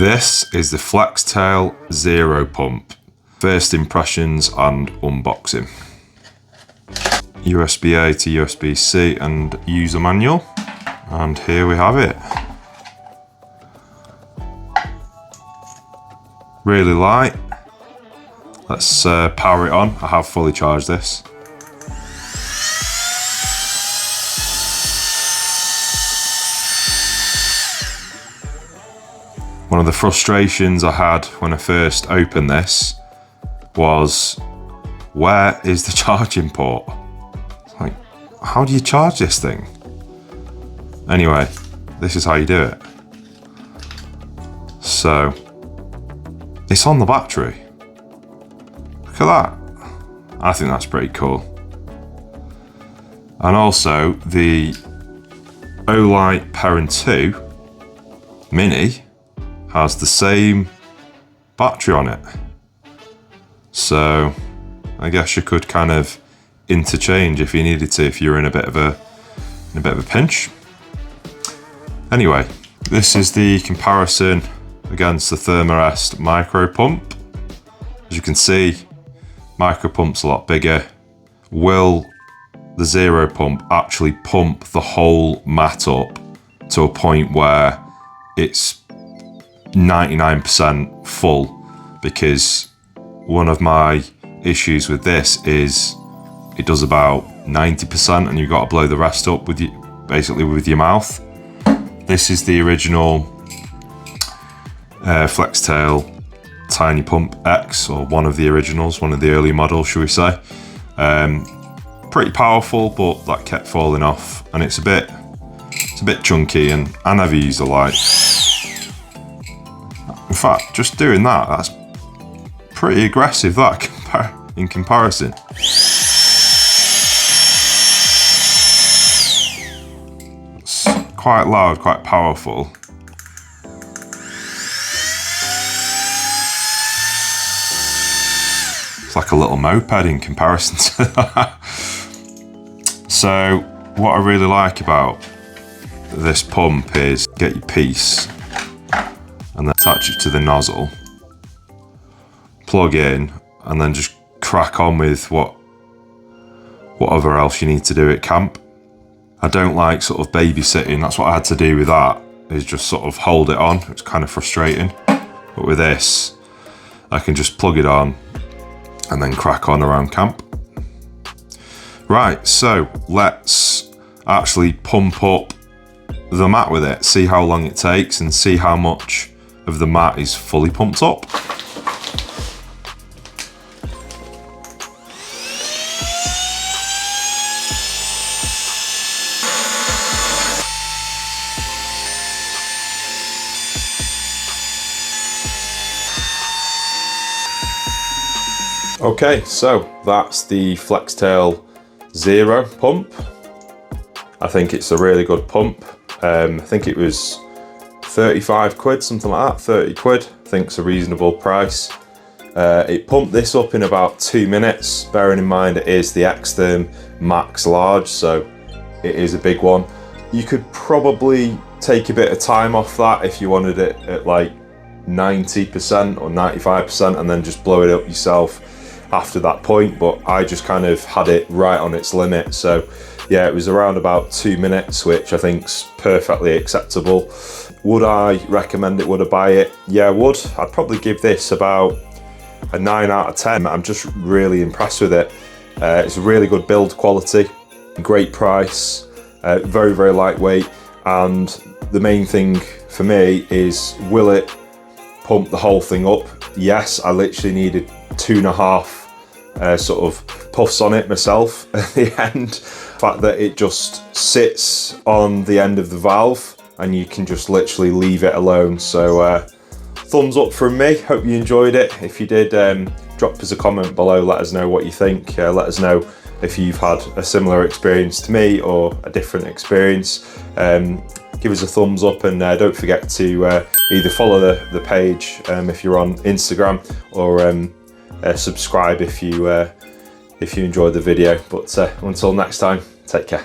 This is the Flextail Zero pump. First impressions and unboxing. USB-A to USB-C and user manual. And here we have it. Really light. Let's power it on. I have fully charged this. One of the frustrations I had when I first opened this was, where is the charging port? Like, how do you charge this thing? Anyway, this is how you do it. So, it's on the battery. Look at that. I think that's pretty cool. And also, the Olight Perrin 2 Mini has the same battery on it. So I guess you could kind of interchange if you needed to, if you're in a bit of a pinch. Anyway, this is the comparison against the Thermarest micro pump. As you can see, micro pump's a lot bigger. Will the Zero pump actually pump the whole mat up to a point where it's 99% full? Because one of my issues with this is it does about 90% and you've got to blow the rest up with basically with your mouth. This is the original Flextail Tiny Pump X, or one of the originals, one of the early models, should we say. Pretty powerful, but that kept falling off, and it's a bit chunky, and I never use a light. In fact, just doing that, that's pretty aggressive, that, in comparison. It's quite loud, quite powerful. It's like a little moped in comparison to that. So, what I really like about this pump is get your piece and then attach it to the nozzle, plug in, and then just crack on with whatever else you need to do at camp. I don't like sort of babysitting. That's what I had to do with that, is just sort of hold it on. It's kind of frustrating. But with this, I can just plug it on and then crack on around camp. Right, so let's actually pump up the mat with it, see how long it takes and see how much of the mat is fully pumped up. Okay, so that's the Flextail Zero pump. I think it's a really good pump. I think it was 35 quid, something like that, 30 quid. I think it's a reasonable price. It pumped this up in about 2 minutes, bearing in mind it is the Xtherm Max Large, so it is a big one. You could probably take a bit of time off that if you wanted it at like 90% or 95% and then just blow it up yourself after that point, but I just kind of had it right on its limit. So yeah, it was around about 2 minutes, which I think's perfectly acceptable. Would I recommend it? Would I buy it? Yeah, I would. I'd probably give this about a 9 out of 10. I'm just really impressed with it. It's a really good build quality, great price, very, very lightweight. And the main thing for me is, will it pump the whole thing up? Yes, I literally needed 2.5 sort of puffs on it myself at the end. The fact that it just sits on the end of the valve and you can just literally leave it alone. So thumbs up from me. Hope you enjoyed it. If you did, drop us a comment below, let us know what you think. Let us know if you've had a similar experience to me or a different experience. Give us a thumbs up, and don't forget to either follow the page if you're on Instagram, or subscribe if you enjoyed the video. But until next time, take care.